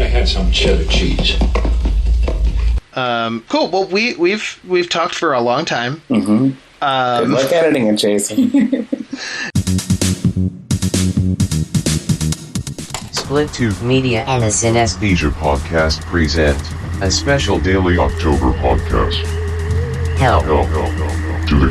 had some cheddar cheese. Cool. Well, we've talked for a long time. Mm-hmm. Good luck editing it, Jason. Split Tube Media and the Cinesthesia podcast present a special daily October podcast. Help to the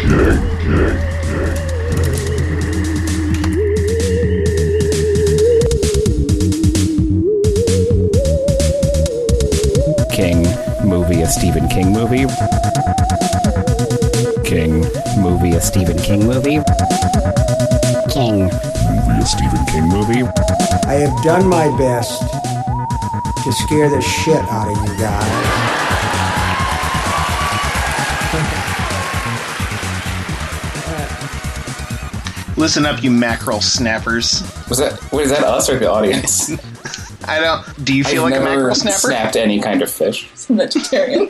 King movie, a Stephen King movie. King movie, a Stephen King movie. King movie, a Stephen King movie. I have done my best to scare the shit out of you guys. Listen up, you mackerel snappers. Is that us or the audience? I don't. Do you feel like a mackerel snapper? I've never snapped any kind of fish. I'm vegetarian.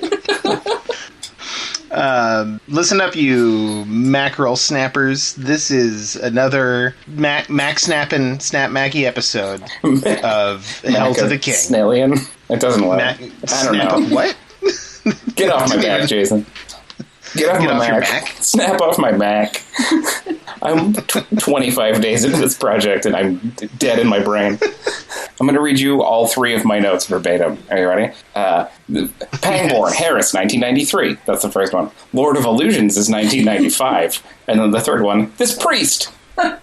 Listen up, you mackerel snappers. This is another Mac Snappin' Snap Mackie episode of Hell to the King. Snillion? It doesn't work. I don't know. What? Get off my back, Jason. Get off your Mac. Snap off my Mac. I'm 25 days into this project and I'm dead in my brain. I'm going to read you all three of my notes verbatim. Are you ready? Pangborn, Harris, 1993. That's the first one. Lord of Illusions is 1995. And then the third one, this priest. What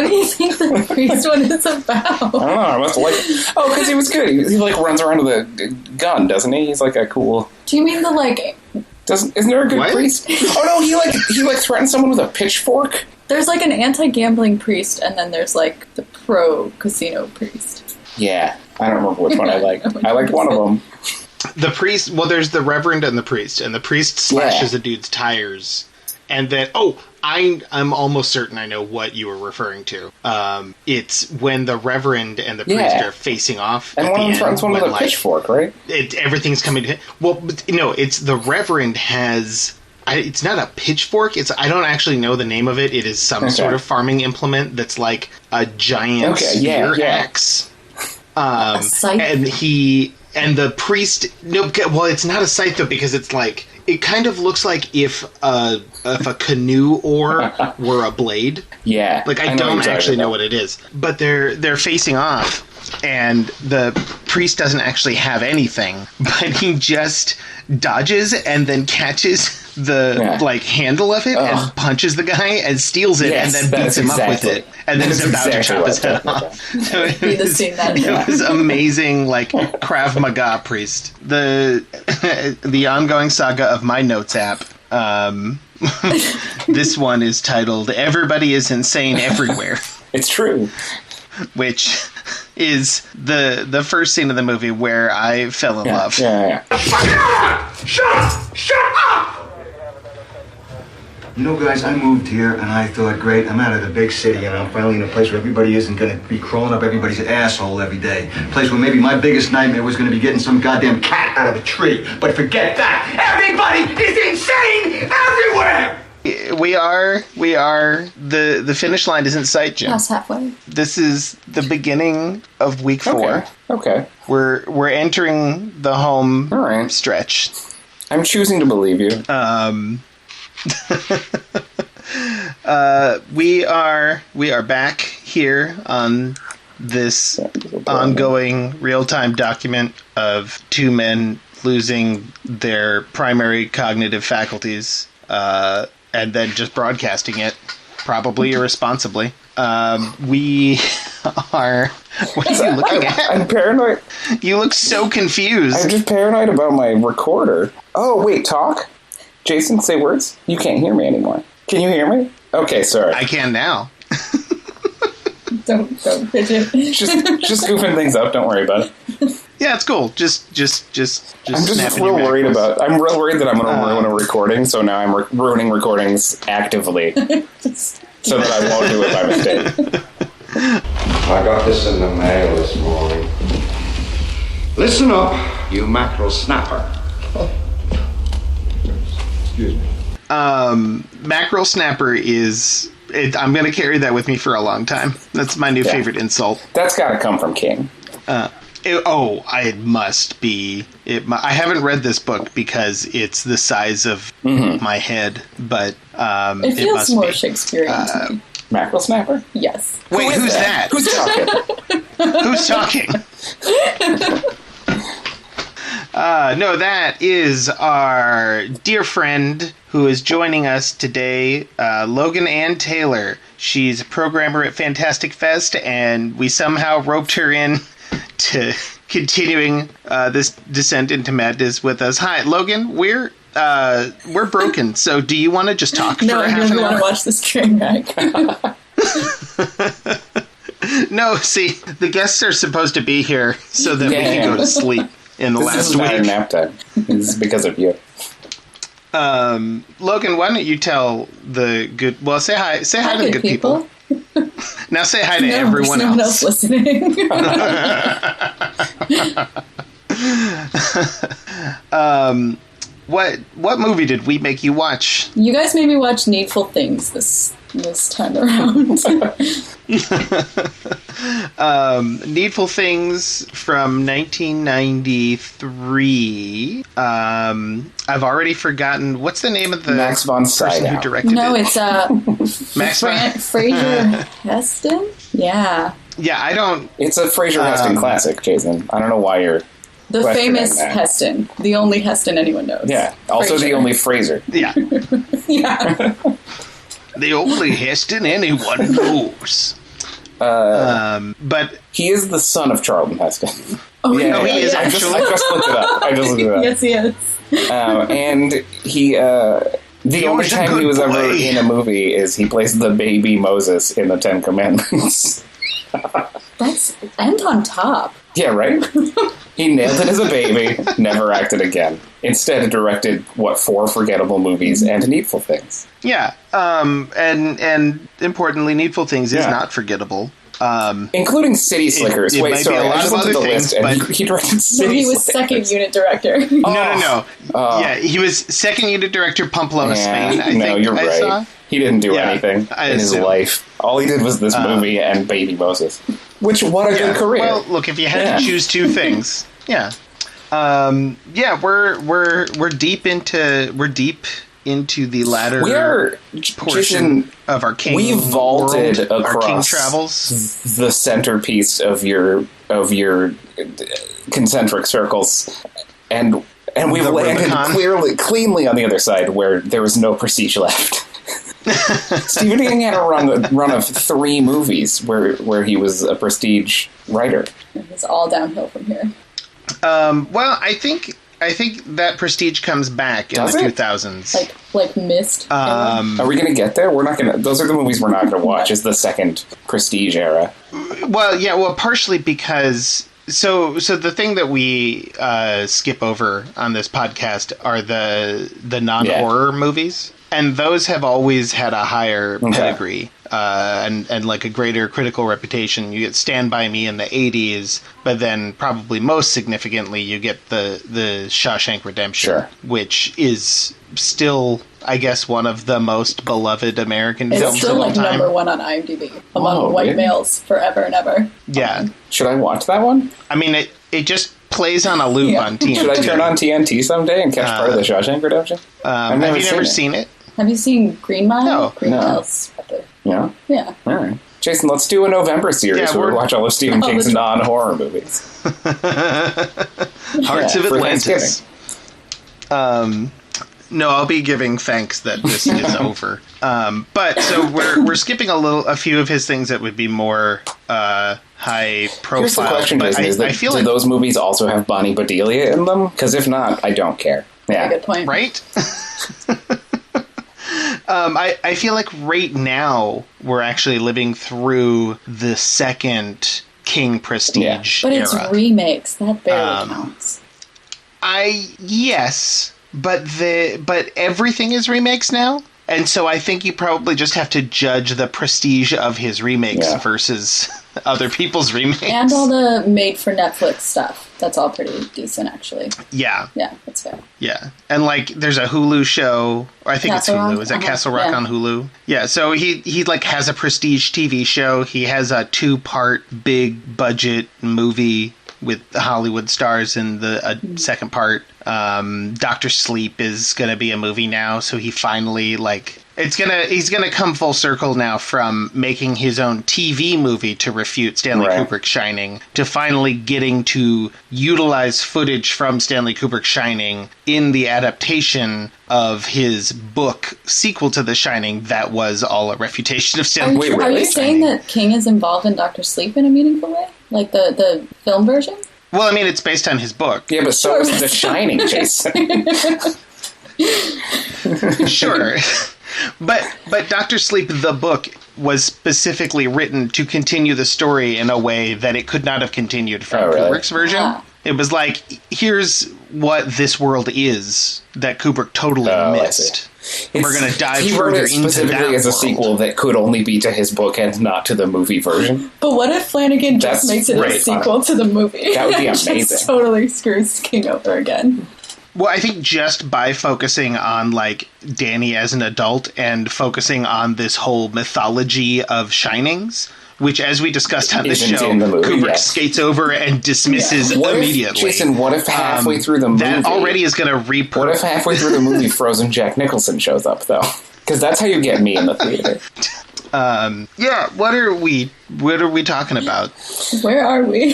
do you think the priest one is about? I don't know. I must like it. Oh, because he was good. He like runs around with a gun, doesn't he? He's like a cool... Do you mean the like... Isn't there a good priest? Oh no, he threatened someone with a pitchfork. There's like an anti-gambling priest, and then there's like the pro-casino priest. Yeah, I don't remember which one I like. I liked one of them. The priest, well, there's the reverend and the priest slashes a dude's tires, and then, I'm almost certain I know what you were referring to. It's when the reverend and the priest are facing off. And one of them threatens one with a pitchfork, right? Everything's coming to him. Well, no, it's the reverend has... it's not a pitchfork. I don't actually know the name of it. It is some sort of farming implement that's like a giant spear axe. A scythe? And the priest... No, well, it's not a scythe, though, because it's like... It kind of looks like if a canoe oar were a blade. Yeah. Like, I don't actually know what it is. But they're facing off, and the priest doesn't actually have anything, but he just dodges and then catches the handle of it and punches the guy and steals it and then beats him up with it. And then is about to chop his head off. So it was amazing, like, Krav Maga priest. The ongoing saga of my notes app. This one is titled "Everybody is Insane Everywhere." It's true. Which is the first scene of the movie where I fell in love. Yeah. Shut up! You know, guys, I moved here and I thought, great, I'm out of the big city and I'm finally in a place where everybody isn't going to be crawling up everybody's asshole every day. A place where maybe my biggest nightmare was going to be getting some goddamn cat out of a tree. But forget that! Everybody is insane everywhere! We are. The finish line is in sight, Jim. That's halfway. This is the beginning of week 4. Okay. We're entering the home stretch. I'm choosing to believe you. We are back here on this ongoing real-time document of two men losing their primary cognitive faculties, and then just broadcasting it, probably irresponsibly. We are... What are you looking at? I'm paranoid. You look so confused. I'm just paranoid about my recorder. Oh, wait, talk? Jason, say words? You can't hear me anymore. Can you hear me? Okay, sorry. I can now. Don't fidget. Just goofing things up. Don't worry about it. Yeah, it's cool. Just I'm just real worried about. I'm real worried that I'm going to ruin a recording. So now I'm ruining recordings actively, so that I won't do it by mistake. I got this in the mail this morning. Listen up, you mackerel snapper. Excuse me. Mackerel snapper is I'm going to carry that with me for a long time. That's my new favorite insult. That's got to come from King. It must be. I haven't read this book because it's the size of my head, but it feels must more be. Shakespearean to me. Mackerel snapper? Yes. Wait, who's that? Who's talking? Who's talking? No, that is our dear friend who is joining us today, Logan Taylor. She's a programmer at Fantastic Fest, and we somehow roped her in to continuing this descent into madness with us. Hi, Logan. We're broken. So, do you want to just talk for half an hour? No, I want to watch this train wreck. No, see, the guests are supposed to be here so that we can go to sleep in the last week. This is nap time. This is because of you. Logan, why don't you tell the good... Well, say hi. Say hi to the good people. Now say hi to everyone else. No one else listening. What movie did we make you watch? You guys made me watch Needful Things this time around. Needful Things from 1993. I've already forgotten what's the name of the Max von person Sydow. who directed No, it. it's Max Fraser Heston. Yeah. Yeah, I don't. It's a Fraser Heston classic, Jason. I don't know why you're The famous that. Heston, the only Heston anyone knows. Yeah. Also Fraser. the only Fraser. Yeah, Yeah. the only Heston anyone knows. But He is the son of Charlton Heston. Oh, Yeah, no, he is I just actually. looked it up. Yes, he is. And he, the only was a time good he was ever boy. in a movie is he plays the baby Moses in the Ten Commandments. That's end on top. Yeah, right? He nailed it as a baby, never acted again. Instead, directed, 4 forgettable movies and Needful Things. yeah, and importantly, Needful Things is Yeah. not forgettable. Including City Slickers. it Wait, might be sorry, a lot I just of looked at other the things, list, and but- he directed No, City he was Slickers. second unit director. No. Yeah, he was second unit director, Pamplona, Spain. I no, think you're I right. saw. He didn't do Yeah, anything I in his assume. life. All he did was this movie and Baby Moses. Which, what a good career. Well, look, if you had to choose two things, yeah, we're deep into the latter we are, portion Jason, of our King. we vaulted world, our King across travels. the centerpiece of your concentric circles, and we The landed Rubicon. cleanly on the other side where there was no prestige left. Stephen King had a run of 3 movies where he was a prestige writer. It's all downhill from here. Well, I think that prestige comes back in Does the it? 2000s. Like Mist. Are we going to get there? We're not going to. Those are the movies we're not going to watch. Is the second prestige era. Well, partially because so the thing that we skip over on this podcast are the non-horror movies, and those have always had a higher pedigree and like a greater critical reputation. You get Stand By Me in the 80s, but then probably most significantly you get the Shawshank Redemption, which is still, I guess, one of the most beloved American It's films still of all like time. number 1 on IMDb among Oh, white really? males forever and ever. Yeah. Should I watch that one? I mean, it just plays on a loop on TNT. Should I turn on TNT someday and catch part of the Shawshank Redemption? Have you never seen it? Have you seen Green Mile? No. Green No. Mile's epic. Yeah. Yeah. All right. Jason, let's do a November series Yeah, where we we're- watch all of Stephen Oh, King's that's- non-horror movies. Hearts of for Atlantis. No, I'll be giving thanks that this is over. But so we're skipping a few of his things that would be more high profile. Here's the question, but Jason, is I that, feel do like those movies also have Bonnie Bedelia in them? Because if not, I don't care. Yeah. Good point. right. I feel like right now we're actually living through the second King Prestige But it's era. remakes. That barely counts. Yes, but everything is remakes now, and so I think you probably just have to judge the prestige of his remakes Yeah. versus other people's remakes. And all the made-for-Netflix stuff. That's all pretty decent, actually. Yeah. Yeah, that's fair. Yeah. And, like, there's a Hulu show, or I think Castle it's Hulu. Rock? Is that Castle Rock on Hulu? Yeah, so he, like, has a prestige TV show. He has a 2-part big-budget movie with Hollywood stars in the second part. Dr. Sleep is going to be a movie now, so he finally, like... He's gonna come full circle now from making his own TV movie to refute Stanley Kubrick's Shining to finally getting to utilize footage from Stanley Kubrick's Shining in the adaptation of his book sequel to The Shining that was all a refutation of Stanley Kubrick. Are you saying that King is involved in Dr. Sleep in a meaningful way? Like the film version? Well, I mean, it's based on his book. Yeah, but so is The Shining, Jason. Sure. But Dr. Sleep, the book, was specifically written to continue the story in a way that it could not have continued from Kubrick's version. Ah. It was like, here's what this world is that Kubrick totally missed. We're going to dive further into that specifically as a sequel that could only be to his book and not to the movie version. But what if Flanagan just makes it a sequel to the movie? That would be amazing. Just totally screws King over again. Well, I think just by focusing on, like, Danny as an adult and focusing on this whole mythology of Shinings, which, as we discussed on this show, Kubrick skates over and dismisses immediately. Jason, what if halfway through the movie... That already is going to What if halfway through the movie Frozen Jack Nicholson shows up, though? Because that's how you get me in the theater. Yeah, what are we talking about? Where are we?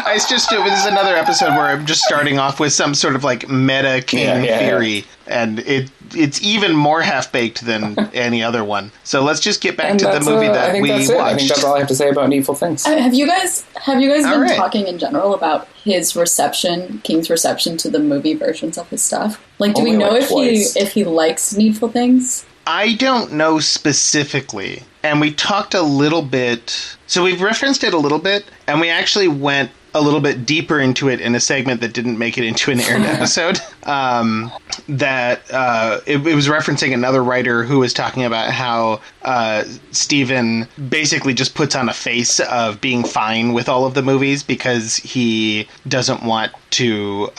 It's just, this is another episode where I'm just starting off with some sort of like meta King theory, and it's even more half-baked than any other one. So let's just get back to the movie that we watched. I think that's all I have to say about Needful Things. Have you guys been talking in general about his reception, King's reception to the movie versions of his stuff? Like, do we know if he likes Needful Things? I don't know specifically. And we talked a little bit... So we've referenced it a little bit, and we actually went a little bit deeper into it in a segment that didn't make it into an aired episode. It was referencing another writer who was talking about how Steven basically just puts on a face of being fine with all of the movies because he doesn't want to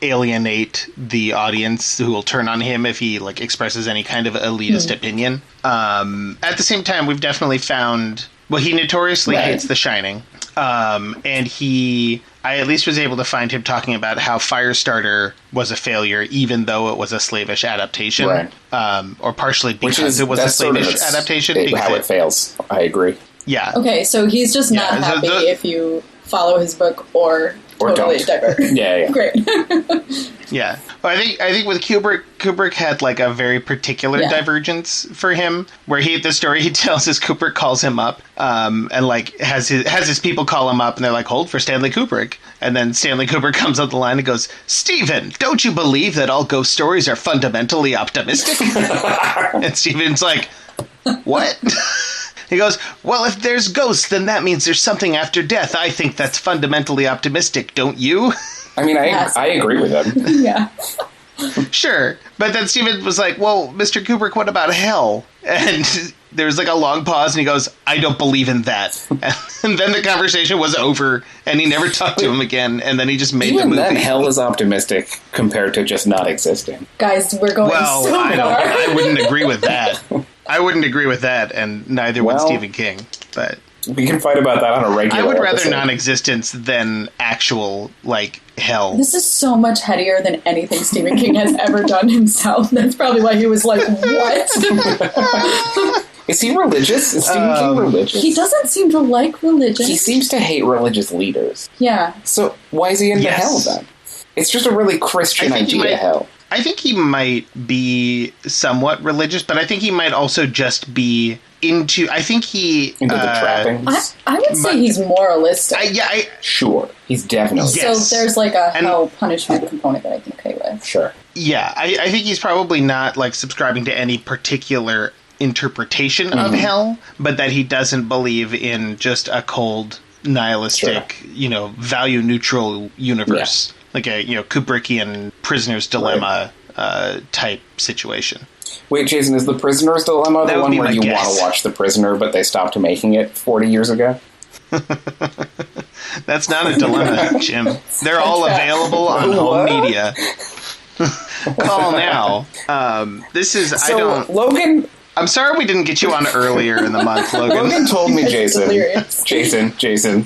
alienate the audience who will turn on him if he like expresses any kind of elitist opinion. At the same time, we've definitely found... Well, he notoriously hates The Shining. And I at least was able to find him talking about how Firestarter was a failure, even though it was a slavish adaptation. Right. Or partially because it was a slavish adaptation. How it fails. I agree. Yeah. Okay, so he's just not happy if you follow his book or totally divert. Yeah. Great. Yeah. Well, I think with Kubrick had like a very particular divergence for him, where the story he tells is Kubrick calls him up, and like has his people call him up, and they're like, hold for Stanley Kubrick, and then Stanley Kubrick comes up the line and goes, Steven, don't you believe that all ghost stories are fundamentally optimistic? And Steven's like, what? He goes, well, if there's ghosts, then that means there's something after death. I think that's fundamentally optimistic, don't you? I mean, I agree with him. Yeah. Sure. But then Steven was like, well, Mr. Kubrick, what about hell? And there was like a long pause, and he goes, I don't believe in that. And then the conversation was over, and he never talked to him again, and then he just made the movie. Even then, hell is optimistic compared to just not existing. Guys, we're going so far. I wouldn't agree with that. I wouldn't agree with that, and neither would Stephen King. But we can fight about that on a regular I would rather episode. Non-existence than actual, like, hell. This is so much headier than anything Stephen King has ever done himself. That's probably why he was like, what? Is he religious? Is Stephen King religious? He doesn't seem to like religion. He seems to hate religious leaders. Yeah. So why is he into hell then? It's just a really Christian idea, hell. I think he might be somewhat religious, but I think he might also just be into the trappings. I would say he's moralistic. Sure, he's definitely. Yes. So there's like a hell punishment component that I can okay with. Sure. Yeah, I think he's probably not like subscribing to any particular interpretation of hell, but that he doesn't believe in just a cold, nihilistic, value neutral universe. Yeah. Like a Kubrickian prisoner's dilemma type situation. Wait, Jason, is The Prisoner's Dilemma the one where you want to watch The Prisoner, but they stopped making it 40 years ago? That's not a dilemma, Jim. They're all available on home media. Call now. Logan... I'm sorry we didn't get you on earlier in the month, Logan. Logan told me, Jason.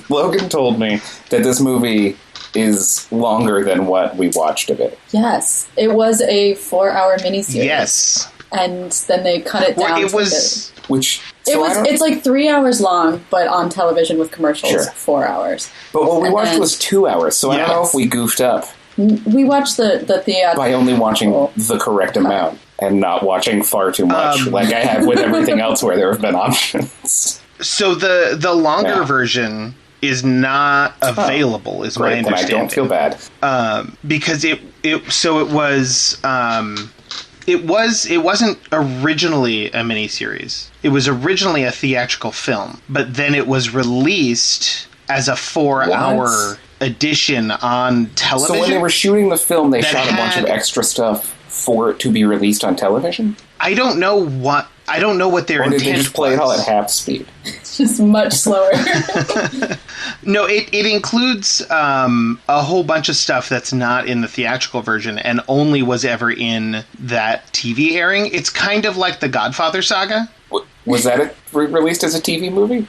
Logan told me that this movie is longer than what we watched of it. Yes. It was a 4-hour miniseries. Yes. And then they cut it down. It's like 3 hours long, but on television with commercials, 4 hours. But what we watched was 2 hours, so I don't know if we goofed up. We watched the theatrical... By only watching the correct amount and not watching far too much, like I have with everything else where there have been options. So the longer version is not available, is my understanding. Then I don't feel bad. Because it wasn't originally a miniseries. It was originally a theatrical film, but then it was released as a 4-hour edition on television. So when they were shooting the film, they shot a bunch of extra stuff for it to be released on television? I don't know what their intent was. Or did they just play it all at half speed? It's just much slower. No, it includes a whole bunch of stuff that's not in the theatrical version and only was ever in that TV airing. It's kind of like the Godfather saga. Was that released as a TV movie?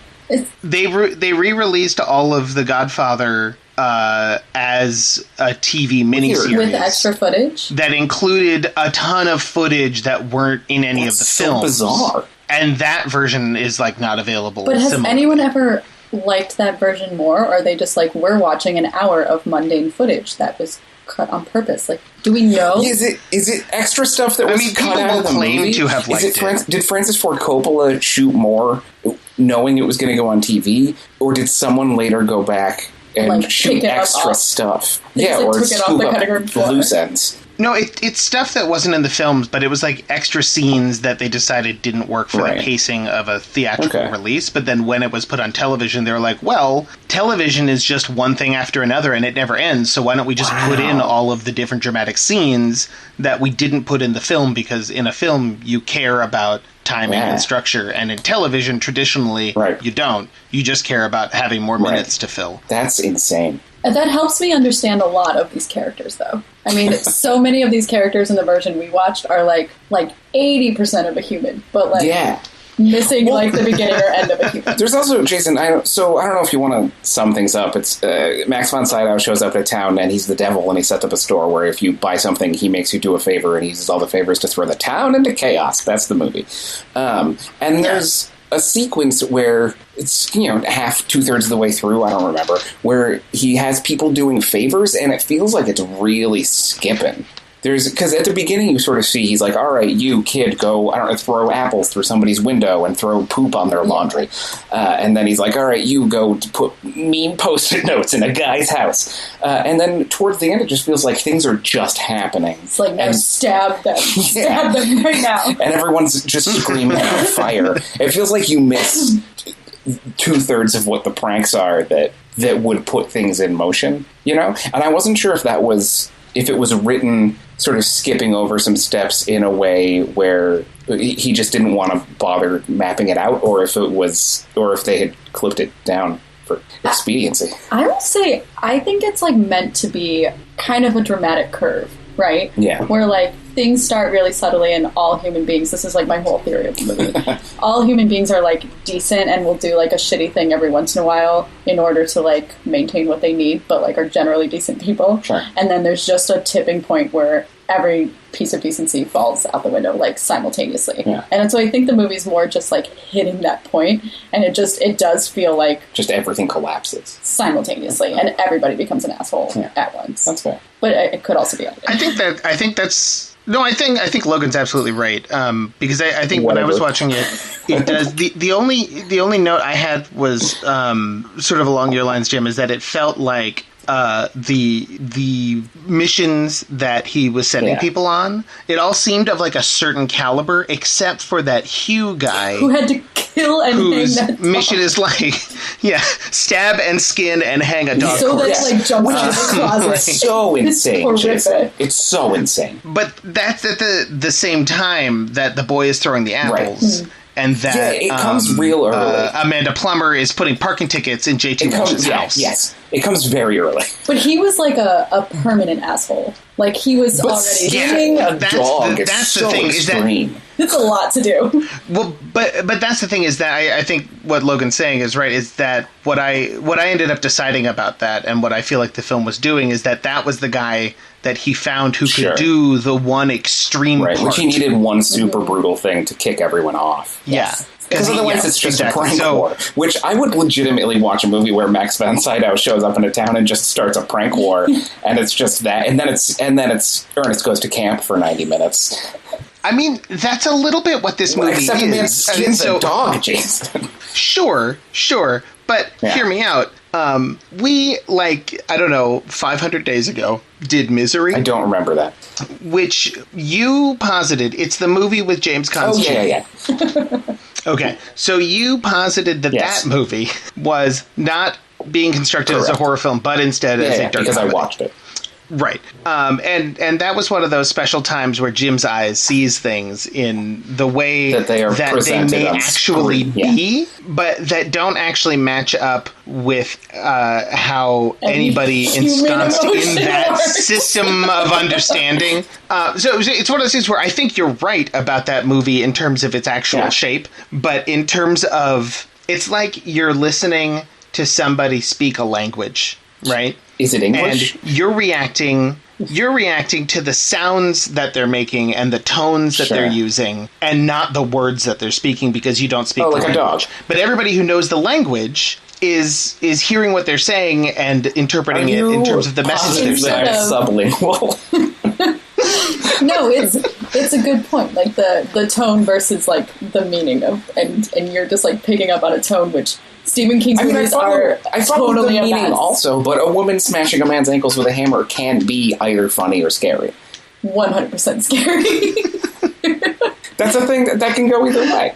They re-released all of the Godfather as a TV miniseries with extra footage that included a ton of footage that weren't in any of the films. So bizarre. And that version is like not available. But has anyone ever liked that version more? Or are they just like, we're watching an hour of mundane footage that was cut on purpose? Like, do we know? Is it extra stuff that was cut out of the movie? To have liked it. Did Francis Ford Coppola shoot more knowing it was going to go on TV? Or did someone later go back and shoot extra stuff? Or scoop up loose ends. No, it's stuff that wasn't in the films, but it was like extra scenes that they decided didn't work for the pacing of a theatrical release. But then when it was put on television, they were like, well, television is just one thing after another and it never ends. So why don't we just put in all of the different dramatic scenes that we didn't put in the film? Because in a film, you care about timing and structure. And in television, traditionally, you don't. You just care about having more minutes to fill. That's insane. That helps me understand a lot of these characters, though. I mean, so many of these characters in the version we watched are like 80% of a human, but missing like the beginning or end of a human. There's also, Jason, I don't know if you want to sum things up. It's Max von Sydow shows up at a town and he's the devil and he sets up a store where if you buy something, he makes you do a favor and he uses all the favors to throw the town into chaos. That's the movie. And there's a sequence where it's, half, 2/3 of the way through, I don't remember, where he has people doing favors and it feels like it's really skipping. Because at the beginning you sort of see he's like, all right, you kid, go, throw apples through somebody's window and throw poop on their laundry. And then he's like, all right, you go to put mean Post-it notes in a guy's house. And then towards the end it just feels like things are just happening. It's like, no, stab them. Stab them right now. And everyone's just screaming on fire. It feels like you missed 2/3 of what the pranks are that would put things in motion, And I wasn't sure if it was written sort of skipping over some steps in a way where he just didn't want to bother mapping it out, or if they had clipped it down for expediency. I will say, I think it's like meant to be kind of a dramatic curve, right? Yeah. Where like things start really subtly and all human beings, this is like my whole theory of the movie, all human beings are like decent and will do like a shitty thing every once in a while in order to like maintain what they need, but like are generally decent people. Sure. And then there's just a tipping point where every piece of decency falls out the window like simultaneously. Yeah. And so I think the movie's more just like hitting that point, and it does feel like just everything collapses simultaneously and everybody becomes an asshole at once. That's fair. But it could also be other things. I think Logan's absolutely right. Because I think when I was watching it does. The only note I had was sort of along your lines, Jim, is that it felt like the missions that he was sending people on, it all seemed of like a certain caliber, except for that Hugh guy who had to kill Kill and whose hang that dog. mission is like, stab and skin and hang a dog So corpse. that like jumps out of the closet. So insane, It's Jason. horrific. It's so insane. But that's at the same time that the boy is throwing the apples. Mm-hmm. And that it comes real early. Amanda Plummer is putting parking tickets in JT Walsh's house. Yes, it comes very early. But he was like a permanent asshole. Like he was already. Skinning a dog that's is the so thing, is that- extreme. It's a lot to do. Well, but that's the thing, is that I think what Logan's saying is right, is that what I ended up deciding about that, and what I feel like the film was doing, is that was the guy that he found who Sure. could do the one extreme part. Which he needed one super brutal thing to kick everyone off. Yeah. Because otherwise it's just a prank So- war. Which I would legitimately watch a movie where Max von Sydow shows up in a town and just starts a prank war, and it's just that, and then it's Ernest Goes to Camp for 90 minutes. I mean, that's a little bit what this movie Except is. the man skins a dog, Jason. Sure, but hear me out. We, like, I don't know, 500 days ago, did Misery. I don't remember that. Which you posited, it's the movie with James Constantine. Oh, yeah. Okay, so you posited that Yes. that movie was not being constructed as a Correct. horror film, but instead as a dark because comedy. I watched it. Right. And that was one of those special times where Jim's eyes sees things in the way That they are presented may on actually screen, yeah. be, but that don't actually match up with how anybody human ensconced in emotion that works. system of understanding. So it's one of those things where I think you're right about that movie in terms of its actual shape, but in terms of, it's like you're listening to somebody speak a language, right? Is it English? And you're reacting to the sounds that they're making and the tones that they're using, and not the words that they're speaking, because you don't speak the like a language. dog. But everybody who knows the language is hearing what they're saying and interpreting it in terms of the message they're saying. Sublingual. No, it's a good point. Like the tone versus like the meaning of, and you're just like picking up on a tone, which Stephen King's movies are I thought totally the a meaning mess. also, but a woman smashing a man's ankles with a hammer can be either funny or scary. 100% scary. That's a thing that can go either way.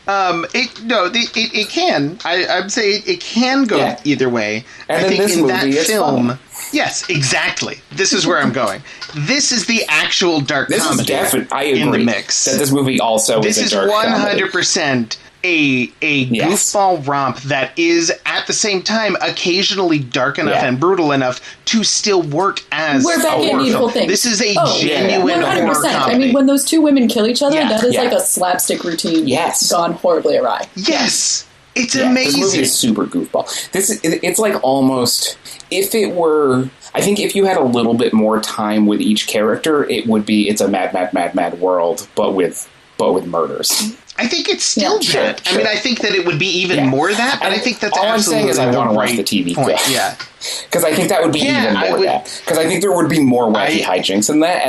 It can. I'd say it can go either way. And I in think this in movie, that it's film, fun. yes, exactly. This is where I'm going. This is the actual dark This is comedy definitely, I agree, in the mix. that this movie also This is is a dark comedy. 100% a goofball romp that is at the same time occasionally dark enough and brutal enough to still work as We're back a in horror Needful film. Things. This is a Oh, genuine horror 100%. comedy. I mean, when those two women kill each other, that is Yeah. like a slapstick routine Yes. gone horribly awry. Yes. It's Yeah, amazing. This movie is super goofball. It's like almost, if it were, I think if you had a little bit more time with each character, it's a mad world, but with murders. I think it's still Sure, that. sure. I mean, I think that it would be even more that, but I think that's all I'm saying absolutely is I the want to watch right the TV point. clip. Yeah. Because I think that would be even more that. Because I think there would be more wacky hijinks in that,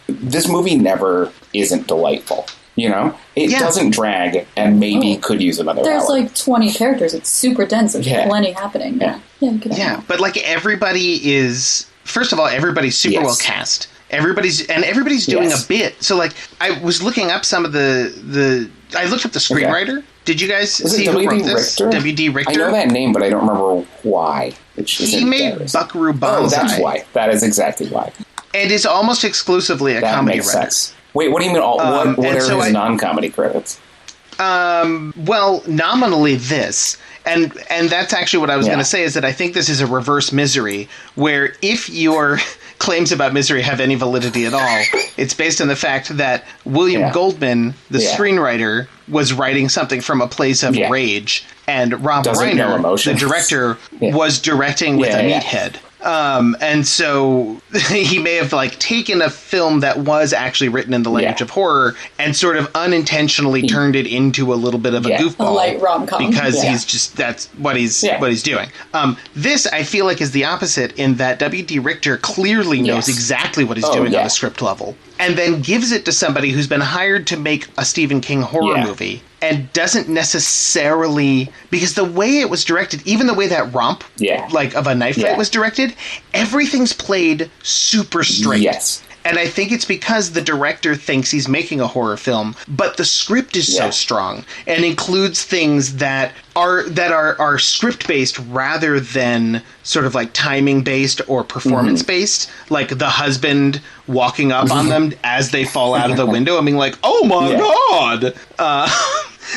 this movie never isn't delightful. You know, it doesn't drag, and maybe could use another There's hour. like 20 characters. It's super dense. There's plenty happening. Yeah, but like everybody is, first of all, everybody's super well cast. Everybody's doing a bit. So like, I was looking up some of I looked up the screenwriter. Did you guys see who wrote this? W.D. Richter. I know that name, but I don't remember why. He made Buckaroo Banzai. Oh, that's why. That is exactly why. And it's almost exclusively a comedy makes writer. sense. Wait, what do you mean? What are his non-comedy credits? Well, nominally this. And that's actually what I was going to say, is that I think this is a reverse Misery, where if your claims about Misery have any validity at all, it's based on the fact that William Goldman, the screenwriter, was writing something from a place of rage, and Rob Reiner, the director, was directing with a meathead. And so he may have like taken a film that was actually written in the language of horror and sort of unintentionally turned it into a little bit of a goofball, a light rom-com, because he's just, that's what he's doing. This I feel like is the opposite, in that W.D. Richter clearly knows exactly what he's doing on a script level, and then gives it to somebody who's been hired to make a Stephen King horror movie, and doesn't necessarily, because the way it was directed, even the way that romp, like of a knife fight was directed, everything's played super straight. Yes. And I think it's because the director thinks he's making a horror film, but the script is so strong and includes things that are script based rather than sort of like timing based or performance based, like the husband walking up on them as they fall out of the window and being like, "Oh my god!"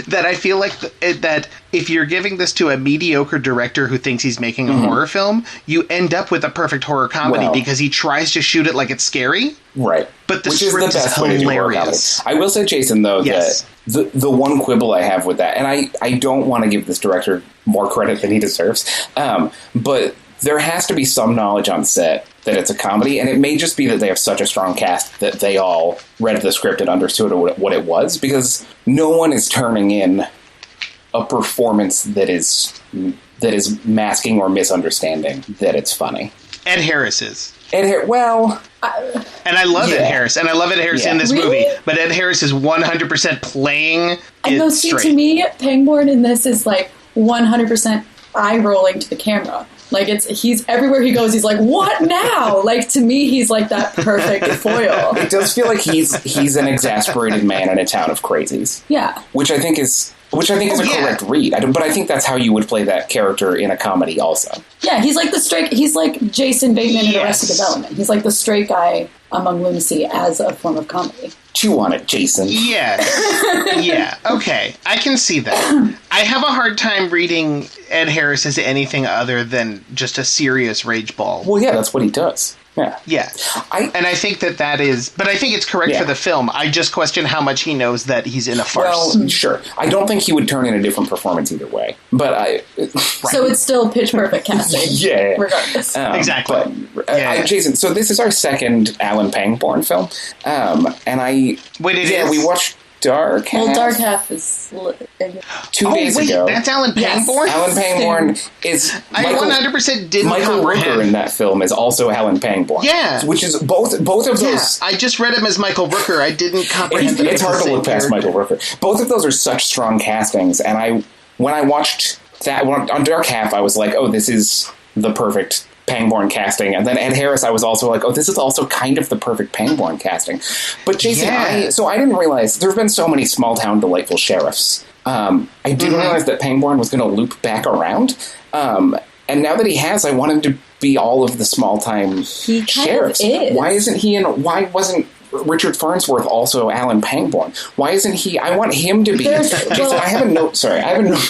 That I feel like that if you're giving this to a mediocre director who thinks he's making a horror film, you end up with a perfect horror comedy because he tries to shoot it like it's scary. Right. But the Which script is the best way to do horror comedy. I will say, Jason, though, that the one quibble I have with that, and I don't want to give this director more credit than he deserves, but there has to be some knowledge on set that it's a comedy, and it may just be that they have such a strong cast that they all read the script and understood what it was, because no one is turning in a performance that is masking or misunderstanding that it's funny. Ed Harris is. And I love Ed Harris, and I love Ed Harris in this movie, but Ed Harris is 100% playing and it see, straight. To me, Pangborn in this is like 100% eye rolling to the camera. Like, he's everywhere he goes, he's like, what now? Like, to me, he's like that perfect foil. It does feel like he's an exasperated man in a town of crazies. Yeah. Which I think is a correct read. But I think that's how you would play that character in a comedy also. Yeah, he's like he's like Jason Bateman in Arrested Development. He's like the straight guy among lunacy as a form of comedy. Chew on it, Jason. Yeah. Yeah. Okay. I can see that. I have a hard time reading Ed Harris as anything other than just a serious rage ball. Well, yeah, that's what he does. Yeah. Yeah. I think that is... But I think it's correct for the film. I just question how much he knows that he's in a farce. Well, sure. I don't think he would turn in a different performance either way. But So it's still pitch perfect casting. Yeah. Regardless. Exactly. But, Jason, so this is our second Alan Pangborn film. And I... Wait, it is? we watched Dark Half. Well, Dark Half is... 2 days ago. That's Alan Pangborn? Alan Pangborn is... I 100% didn't Michael Rooker in that film is also Alan Pangborn. Yeah. Which is both of those... Yeah, I just read him as Michael Rooker. I didn't comprehend that. It's hard to look past Michael Rooker. Both of those are such strong castings, and when I watched that on Dark Half, I was like, oh, this is the perfect Pangborn casting. And then Ed Harris, I was also like, oh, this is also kind of the perfect Pangborn casting. But Jason, I didn't realize there have been so many small town delightful sheriffs. I didn't realize that Pangborn was going to loop back around. And now that he has, I want him to be all of the small time sheriffs. Why isn't he why wasn't Richard Farnsworth also Alan Pangborn? Why isn't he? I want him to be. I have a note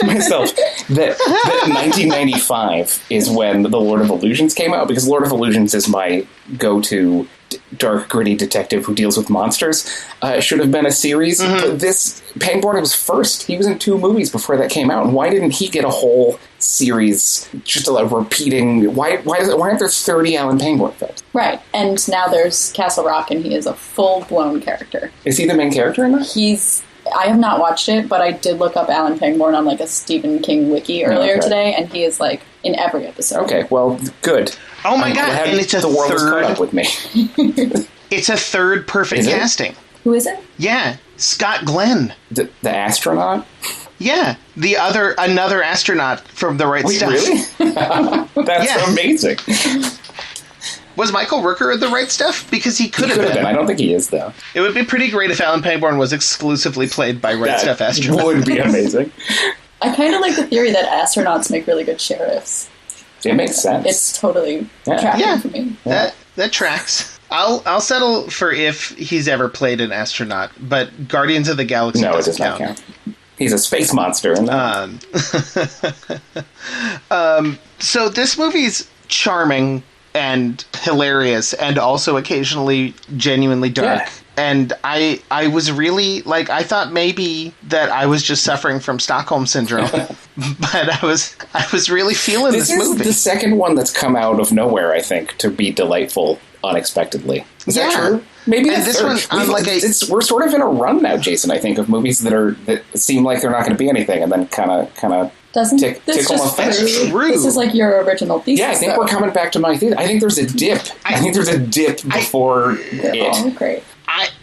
myself that 1995 is when The Lord of Illusions came out, because Lord of Illusions is my go-to dark, gritty detective who deals with monsters. Should have been a series, but this Pangborn was first. He was in 2 movies before that came out, and why didn't he get a whole series just repeating? Why aren't there 30 Alan Pangborn films? Right, and now there's Castle Rock, and he is a full-blown character. Is he the main character in that? I have not watched it, but I did look up Alan Pangborn on like a Stephen King wiki earlier today, and he is like in every episode. Okay, well, good. Oh my god! And it's the world is caught up with me. It's a third perfect casting. Who is it? Yeah, Scott Glenn, the astronaut. Yeah, another astronaut from The Right Stuff. Really? That's amazing. Was Michael Rooker at The Right Stuff? Because he could have been. I don't think he is, though. It would be pretty great if Alan Pangborn was exclusively played by Right Stuff astronauts. That would be amazing. I kind of like the theory that astronauts make really good sheriffs. It makes sense. It's totally tracking for me. That tracks. I'll settle for if he's ever played an astronaut, but Guardians of the Galaxy does not count. He's a space monster. So this movie's charming and hilarious and also occasionally genuinely dark. Yeah. And I was really, like, I thought maybe that I was just suffering from Stockholm Syndrome. But I was really feeling this movie. This is the second one that's come out of nowhere, I think, to be delightful unexpectedly. Is that true? Maybe this one, we're sort of in a run now, Jason, I think, of movies that seem like they're not going to be anything and then kind of doesn't tickle off. This is like your original thesis. Yeah, I think we're coming back to my thesis. I think there's a dip. I think there's a dip before it. Oh, great.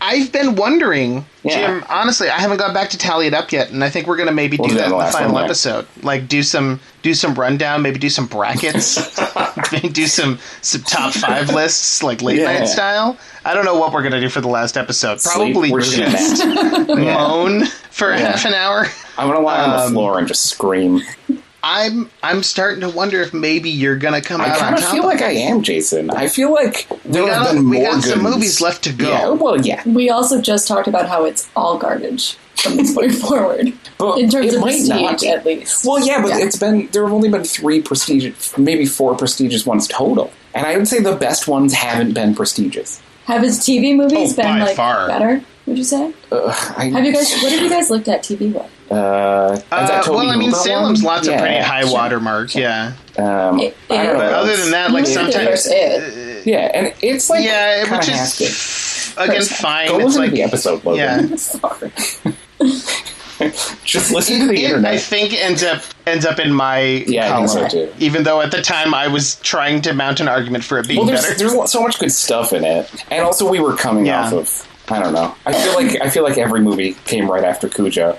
I've been wondering, Jim, honestly, I haven't got back to tally it up yet, and I think we're going to maybe do that in the final episode. Like, do some rundown, maybe do some brackets, maybe do some top 5 lists, like late night style. I don't know what we're going to do for the last episode. Probably just moan for half an hour. I'm going to lie on the floor and just scream. I'm starting to wonder if maybe you're going to come out on top. I kind of feel like I am, Jason. I feel like there have been more we got good some movies left to go. Yeah, well, yeah. We also just talked about how it's all garbage from this point forward. But in terms it of might not prestige, be. at least. Well, yeah, but there have only been 3 prestigious, maybe 4 prestigious ones total. And I would say the best ones haven't been prestigious. Have his TV movies been like far. better? Would you say? What have you guys looked at TV with? Salem's lots of pretty high watermark. Yeah. I don't know. Other than that, like sometimes, and it's like which is again fine. Go it's listen like to the episode, Logan. Yeah. Sorry. Just listen to the internet. I think ends up in my column. I think so too. Even though at the time I was trying to mount an argument for it being better. There's so much good stuff in it, and also we were coming off of. I don't know. I feel like every movie came right after Cujo.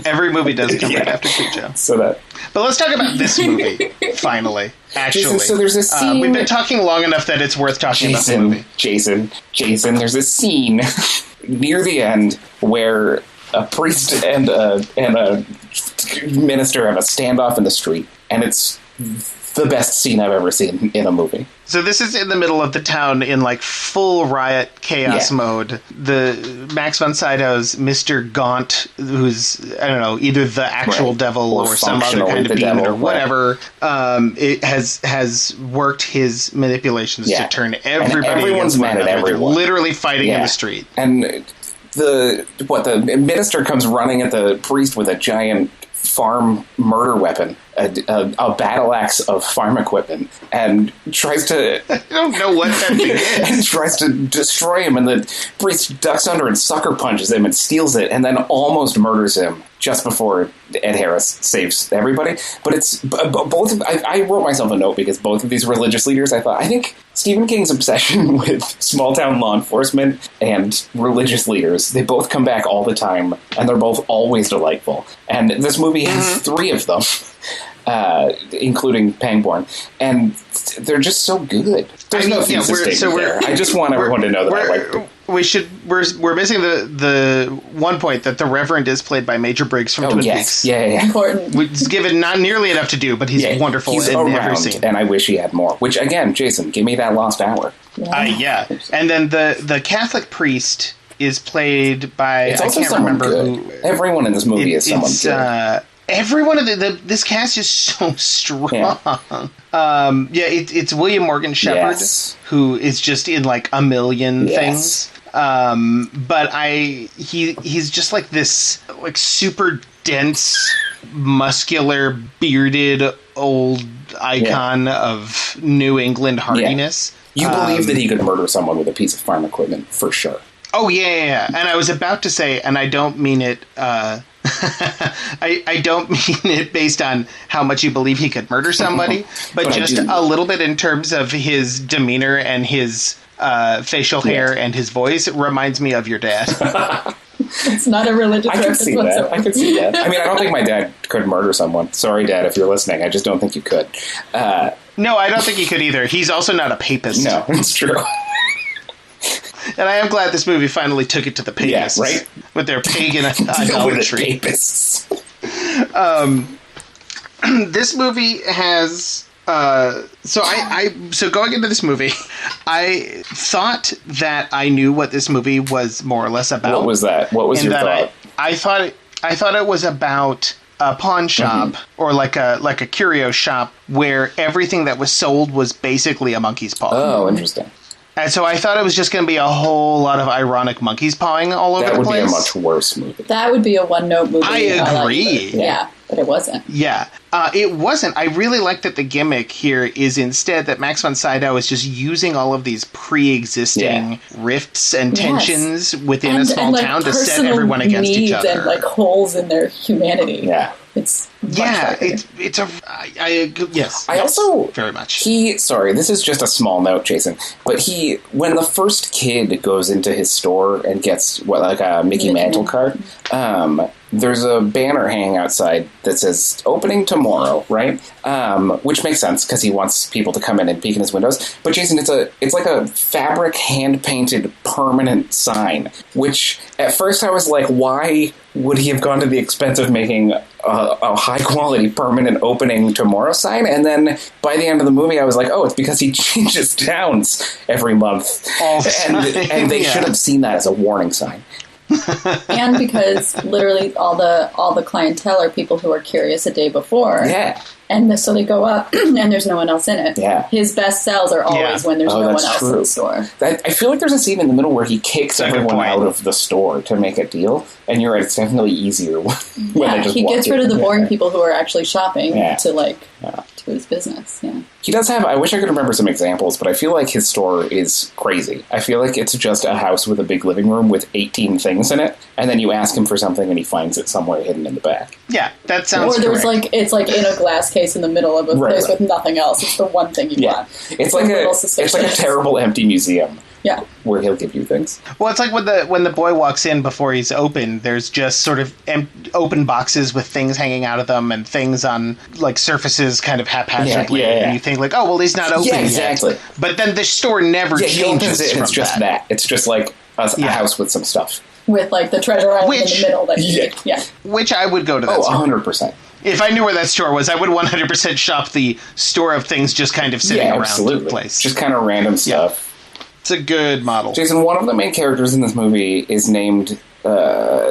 Every movie does come right after Cujo. But let's talk about this movie, finally. Actually. Jason, so there's a scene... we've been talking long enough that it's worth talking about the movie. Jason, there's a scene near the end where a priest and a minister have a standoff in the street, and it's the best scene I've ever seen in a movie. So this is in the middle of the town in like full riot chaos mode. The Max von Sydow's Mr. Gaunt, who's, I don't know, either the actual devil or some other kind of demon or whatever, it has worked his manipulations to turn everybody everyone's mad at everyone. Literally fighting in the street. And the minister comes running at the priest with a giant farm murder weapon, a battle axe of farm equipment, and tries to... I don't know what that thing is. And tries to destroy him, and the priest ducks under and sucker punches him and steals it, and then almost murders him just before Ed Harris saves everybody. But it's both... I wrote myself a note because both of these religious leaders, I think Stephen King's obsession with small-town law enforcement and religious leaders, they both come back all the time, and they're both always delightful. And this movie has 3 of them. Including Pangborn, and they're just so good. There's no thesis statement there. I just want everyone to know that I like them. We're missing the one point that the Reverend is played by Major Briggs from Twin Peaks. Yeah. Important. He's given not nearly enough to do, but he's wonderful in every scene. And I wish he had more. Which again, Jason, give me that lost hour. And then the Catholic priest is played by I can't remember who. Everyone in this movie is someone good. Everyone of this cast is so strong. It's William Morgan Shepherd, who is just in like a million things. But he's just like this like super dense, muscular, bearded old icon of New England hardiness. You believe that he could murder someone with a piece of farm equipment for sure. Oh yeah. And I was about to say, and I don't mean it. I don't mean it based on how much you believe he could murder somebody, but just a little bit in terms of his demeanor and his facial hair and his voice. It reminds me of your dad. It's not a religious reference whatsoever. I could see that. I mean, I don't think my dad could murder someone. Sorry, Dad, if you're listening. I just don't think you could. No, I don't think he could either. He's also not a papist. No, it's true. And I am glad this movie finally took it to the papists, right? With their pagan idolatry. This movie has so going into this movie, I thought that I knew what this movie was more or less about. What was that? What was your thought? I thought it was about a pawn shop or like a curio shop where everything that was sold was basically a monkey's paw. Oh, interesting. And so I thought it was just going to be a whole lot of ironic monkeys pawing all over the place. That would be a much worse movie. That would be a one-note movie. I agree. Yeah. But it wasn't. Yeah. It wasn't. I really like that the gimmick here is instead that Max von Sydow is just using all of these pre-existing rifts and tensions within a small town to set everyone against each other. And like holes in their humanity. Yeah. It's yes. I also very much. Sorry, this is just a small note, Jason. But when the first kid goes into his store and gets a Mickey Mantle card, there's a banner hanging outside that says "Opening tomorrow," right? Which makes sense because he wants people to come in and peek in his windows. But Jason, it's like a fabric hand painted permanent sign. Which at first I was like, why would he have gone to the expense of making a high quality permanent opening tomorrow sign? And then by the end of the movie, I was like, oh, it's because he changes towns every month, and they should have seen that as a warning sign. And because literally all the clientele are people who are curious a day before. Yeah. And so they go up, and there's no one else in it. Yeah. His best sells are always when there's no one else in the store. I feel like there's a scene in the middle where he kicks everyone out of the store to make a deal, and you're right, it's definitely easier when they just he walk gets rid of the boring people who are actually shopping to his business. Yeah. He does have, I wish I could remember some examples, but I feel like his store is crazy. I feel like it's just a house with a big living room with 18 things in it, and then you ask him for something and he finds it somewhere hidden in the back. Yeah, that sounds correct. Or there's it's in a glass case in the middle of a place with nothing else. It's the one thing you want. It's like a terrible empty museum. Yeah. Where he'll give you things. Well, it's like when the boy walks in before he's open, there's just sort of open boxes with things hanging out of them and things on like surfaces kind of haphazardly. And you think like, oh, well, he's not open yet. But then the store never changes. He opens it and it's just that. It's just like a house with some stuff. With like the treasure island in the middle that you need. Which I would go to that store. 100%. If I knew where that store was, I would 100% shop the store of things just kind of sitting around the place. Just kind of random stuff. It's a good model. Jason, one of the main characters in this movie is named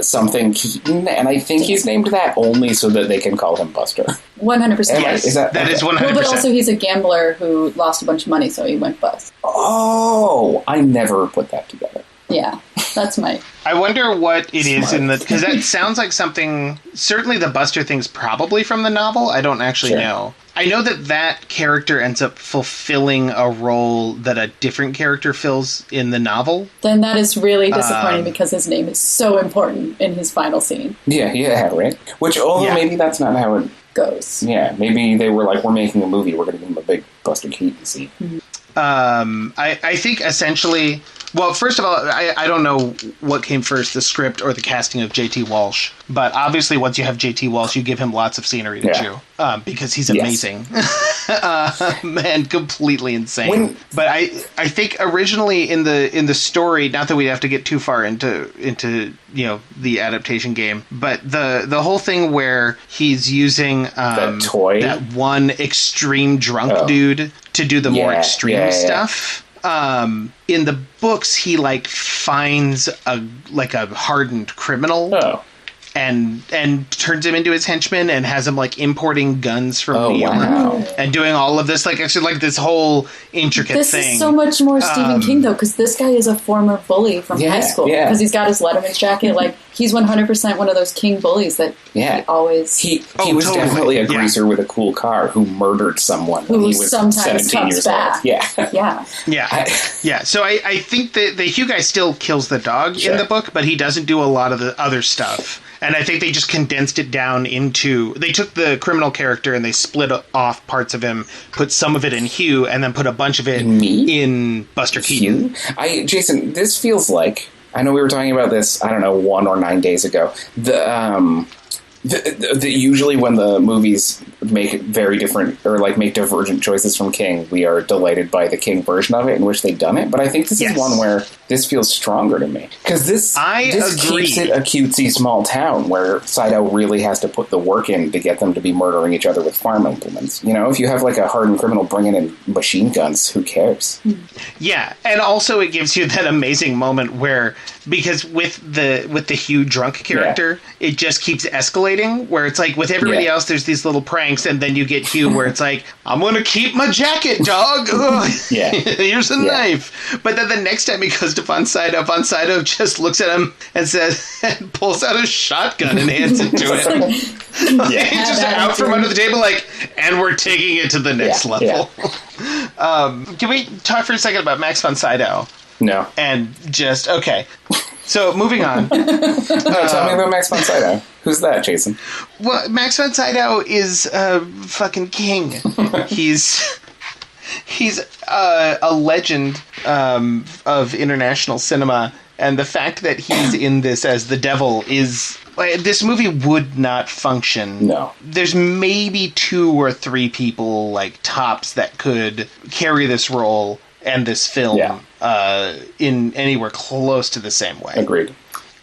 something Keaton, and I think he's named that only so that they can call him Buster. 100%. Yes, that is 100%. Well, but also he's a gambler who lost a bunch of money, so he went bust. Oh, I never put that together. Yeah, that's my... I wonder what it is in the... Because that sounds like something... Certainly the Buster thing's probably from the novel. I don't actually know. I know that character ends up fulfilling a role that a different character fills in the novel. Then that is really disappointing because his name is so important in his final scene. Yeah, right. Which, maybe that's not how it goes. Yeah, maybe they were like, we're making a movie, we're going to give him a big Buster Keaton scene. Mm-hmm. I think essentially... Well, first of all, I don't know what came first, the script or the casting of J.T. Walsh. But obviously, once you have J.T. Walsh, you give him lots of scenery to chew. Because he's amazing. And completely insane. But I think originally in the story, not that we have to get too far into the adaptation game, but the whole thing where he's using that toy, that one extreme drunk dude to do the more extreme stuff. In the books, he finds a hardened criminal and turns him into his henchman and has him importing guns from New York and doing all of this actually this whole intricate thing. This is so much more Stephen King though, because this guy is a former bully from high school because he's got his Letterman's jacket. He's 100% one of those King bullies that he always... He was totally. Definitely a greaser with a cool car who murdered someone when he was sometimes 17 years back. old. Yeah. So I think the Hugh guy still kills the dog in the book, but he doesn't do a lot of the other stuff. And I think they just condensed it down into... They took the criminal character and they split off parts of him, put some of it in Hugh, and then put a bunch of it in Buster Keaton. Jason, this feels like... I know we were talking about this, 1 or 9 days ago. Usually when the movies make very different or make divergent choices from King, we are delighted by the King version of it in which they've done it. But I think this is one where this feels stronger to me because this keeps it a cutesy small town where Sydow really has to put the work in to get them to be murdering each other with farm implements. If you have a hardened criminal bringing in machine guns, who cares? Yeah, and also it gives you that amazing moment where because with the Hugh drunk character, it just keeps escalating. Where it's like with everybody else, there's these little pranks, and then you get Hugh, where it's like, I'm gonna keep my jacket, dog. Here's a knife. But then the next time he goes to von Sydow just looks at him and says, and pulls out a shotgun and hands it to him. He's just out from under the table, like, and we're taking it to the next level. Can we talk for a second about Max von Sydow? No. And just, okay. So, moving on. Tell me about Max von Sydow. Who's that, Jason? Well, Max von Sydow is a fucking king. He's a legend of international cinema, and the fact that he's in this as the devil is... This movie would not function. No. There's maybe 2 or 3 people, like, tops that could carry this role and this film in anywhere close to the same way. Agreed.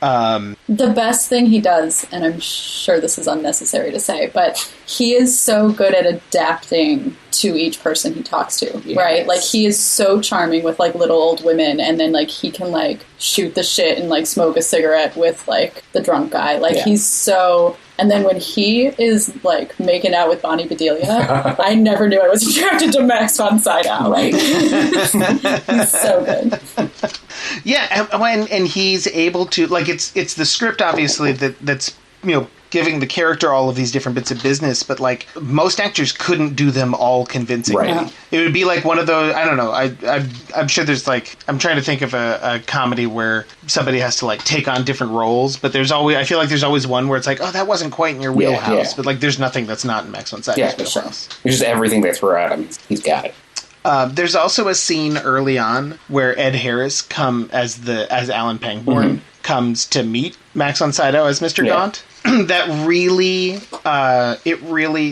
The best thing he does, and I'm sure this is unnecessary to say, but he is so good at adapting to each person he talks to, right? Like, he is so charming with, like, little old women, and then, like, he can, like, shoot the shit and, like, smoke a cigarette with, like, the drunk guy. Like, he's so... And then when he is, like, making out with Bonnie Bedelia, I never knew I was attracted to Max von Sydow. Right? He's so good. Yeah, and he's able to, like, it's the script, obviously, that's, you know, giving the character all of these different bits of business, but, like, most actors couldn't do them all convincingly. Right. It would be like one of those, I don't know, I'm sure there's, like, I'm trying to think of a comedy where somebody has to, like, take on different roles, but there's always, I feel like there's always one where it's like, oh, that wasn't quite in your wheelhouse, but, like, there's nothing that's not in Max von Sydow's wheelhouse. It's just everything they throw at him, he's got it. There's also a scene early on where Ed Harris as Alan Pangborn comes to meet Max von Sydow as Mr. Gaunt. That really,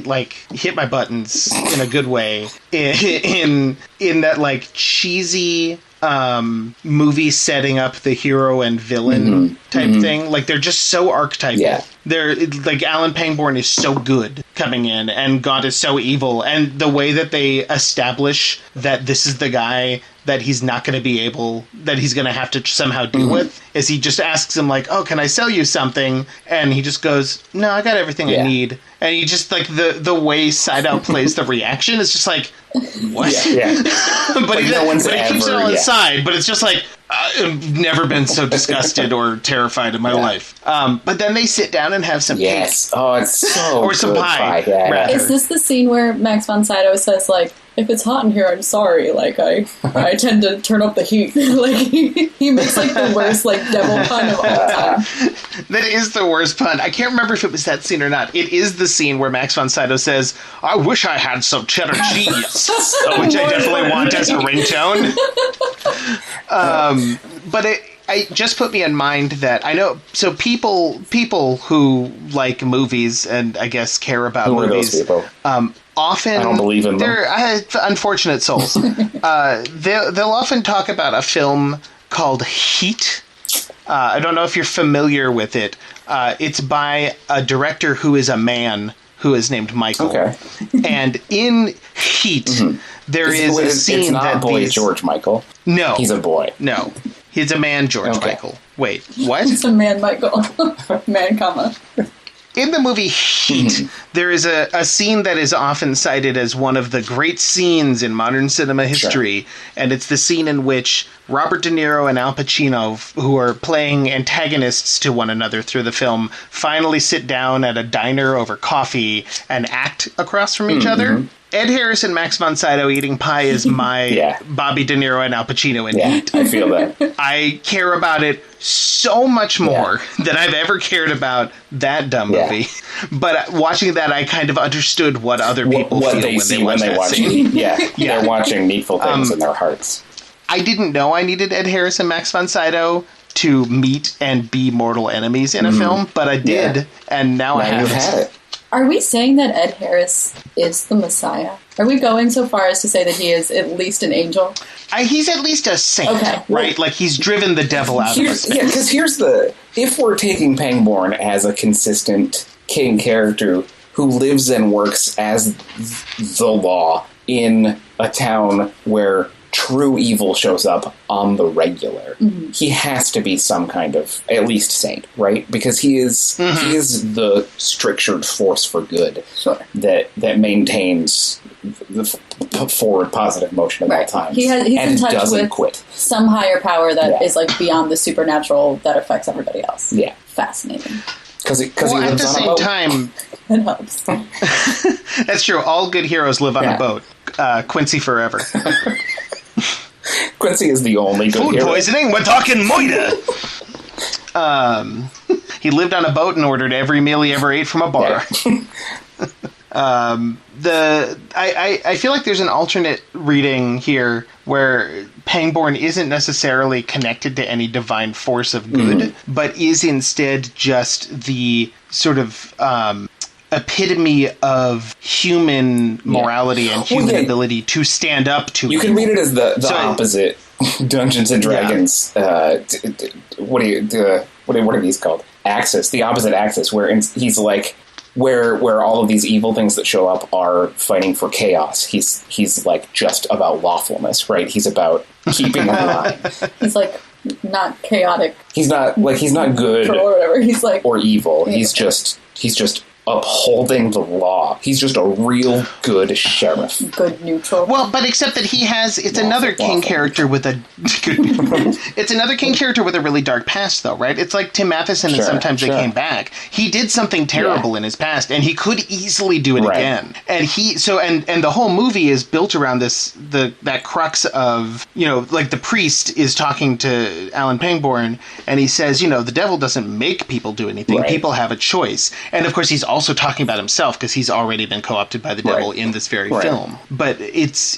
like, hit my buttons in a good way. In that, like, cheesy movie setting up the hero and villain type thing. Like, they're just so archetypal. Yeah. They're, like, Alan Pangborn is so good coming in, and Gaunt is so evil, and the way that they establish that this is the guy that he's not going to be able, that he's going to have to somehow deal with, is he just asks him, like, oh, can I sell you something? And he just goes, no, I got everything I need. And he just, like, the way Sydow plays the reaction is just like, what? But he keeps it on the side, but it's just like, I've never been so disgusted or terrified in my life. But then they sit down and have some cake. Oh, it's so or some pie. Rather. Is this the scene where Max von Sydow says, like, if it's hot in here, I'm sorry. Like, I tend to turn up the heat. Like, he makes, like, the worst, like, devil pun of all time. That is the worst pun. I can't remember if it was that scene or not. It is the scene where Max von Sydow says, I wish I had some cheddar cheese. Which I definitely want as a ringtone. But it just put me in mind that I know, so people who like movies and I guess care about who movies. Are those people? Often, I don't believe in them. They're unfortunate souls. They'll often talk about a film called Heat. I don't know if you're familiar with it. It's by a director who is a man who is named Michael. Okay. And in Heat, there is a scene it's not that boy George Michael. No. He's a boy. No. He's a man, George Michael. Wait, what? It's a man, Michael. Man, comma. In the movie Heat, there is a scene that is often cited as one of the great scenes in modern cinema history, and it's the scene in which Robert De Niro and Al Pacino, who are playing antagonists to one another through the film, finally sit down at a diner over coffee and act across from each other. Ed Harris and Max von Sydow eating pie is my Bobby De Niro and Al Pacino in Heat. I feel that. I care about it so much more than I've ever cared about that dumb movie. But watching that, I kind of understood what other people feel when they watch it. They're watching Needful Things in their hearts. I didn't know I needed Ed Harris and Max von Sydow to meet and be mortal enemies in a film, but I did, and now I have it. Are we saying that Ed Harris is the Messiah? Are we going so far as to say that he is at least an angel? He's at least a saint, right? Like, he's driven the devil out of his face. Yeah, because here's the... If we're taking Pangborn as a consistent king character who lives and works as the law in a town where true evil shows up on the regular, he has to be some kind of at least saint, right? Because he is the strictured force for good that maintains the forward positive motion of all time. He's in touch doesn't with quit. some higher power that is like beyond the supernatural that affects everybody else. Yeah, fascinating. Because at the same time, it helps. That's true. All good heroes live on a boat. Quincy forever. Quincy is the only good Food hero. poisoning? We're talking moida! He lived on a boat and ordered every meal he ever ate from a bar. Yeah. I feel like there's an alternate reading here where Pangborn isn't necessarily connected to any divine force of good, but is instead just the sort of epitome of human morality and human ability to stand up to You can read it as the opposite Dungeons and Dragons. What are these called? Axis, the opposite axis, where he's like where all of these evil things that show up are fighting for chaos. He's like just about lawfulness, right? He's about keeping in line. He's like not chaotic. He's not good or whatever. He's like or evil. Yeah. He's just upholding the law. He's just a real good sheriff. Good neutral. Well, but except that he has another king character with a it's another king character with a really dark past though, right? It's like Tim Matheson and Sometimes They Came Back. He did something terrible in his past and he could easily do it again. And and the whole movie is built around that crux of, like the priest is talking to Alan Pangborn and he says, the devil doesn't make people do anything. Right. People have a choice. And of course he's also talking about himself because he's already been co-opted by the devil in this very film. But it's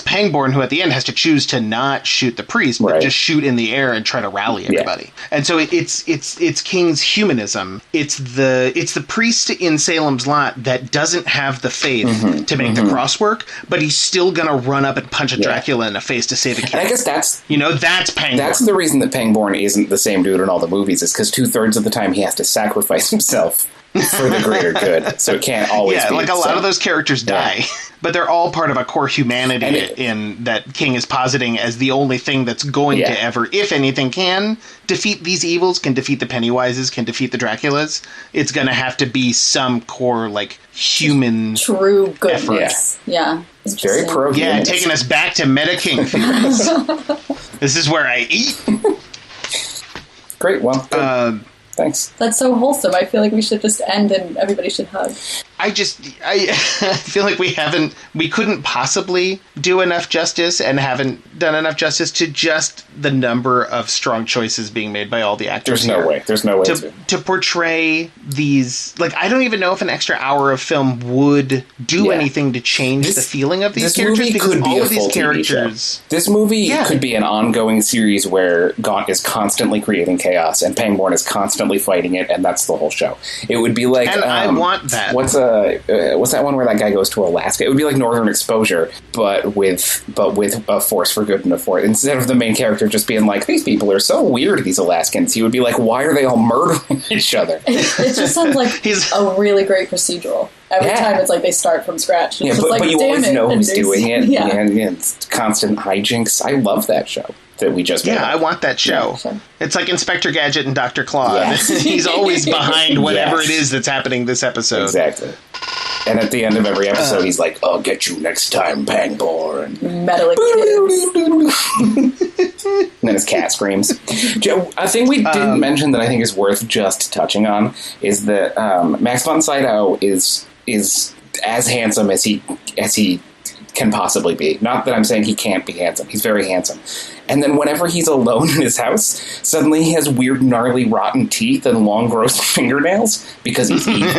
Pangborn who at the end has to choose to not shoot the priest, but just shoot in the air and try to rally everybody. Yeah. And so it's King's humanism. It's the priest in Salem's Lot that doesn't have the faith to make the cross work, but he's still gonna run up and punch a Dracula in the face to save a kid. And I guess that's Pangborn. That's the reason that Pangborn isn't the same dude in all the movies, is because 2/3 of the time he has to sacrifice himself for the greater good, so it can't always be. Yeah, like a lot of those characters die, but they're all part of a core humanity in that King is positing as the only thing that's going to ever, if anything, can defeat these evils, can defeat the Pennywises, can defeat the Draculas. It's going to have to be some core, like, human true goodness. Yeah. It's very pro. Yeah, taking us back to Meta King theories. This is where I eat. Great, well, good. Thanks. That's so wholesome. I feel like we should just end and everybody should hug. I feel like we couldn't possibly do enough justice and haven't done enough justice to just the number of strong choices being made by all the actors. There's no way to portray these. Like, I don't even know if an extra hour of film would do anything to change the feeling of these characters. Because could be all a of these full characters. This movie could be an ongoing series where Gaunt is constantly creating chaos and Pangborn is constantly fighting it, and that's the whole show. It would be like, and I want that. What's that one where that guy goes to Alaska? It would be like Northern Exposure, but with a force for good and a force. Instead of the main character just being like, these people are so weird, these Alaskans, he would be like, why are they all murdering each other? It just sounds like a really great procedural. Every time it's like they start from scratch. It's but you always know who's doing it. Yeah. And it's constant hijinks. I love that show that we just made. I want that show. Yeah. It's like Inspector Gadget and Dr. Claw. Yes. He's always behind whatever it is that's happening this episode. Exactly. And at the end of every episode, he's like, I'll get you next time, Pangborn. Meddling kids. And then his cat screams. Joe, a thing we didn't mention that I think is worth just touching on is that Max von Sydow is as handsome as he can possibly be. Not that I'm saying he can't be handsome. He's very handsome. And then whenever he's alone in his house, suddenly he has weird, gnarly, rotten teeth and long, gross fingernails because he's evil.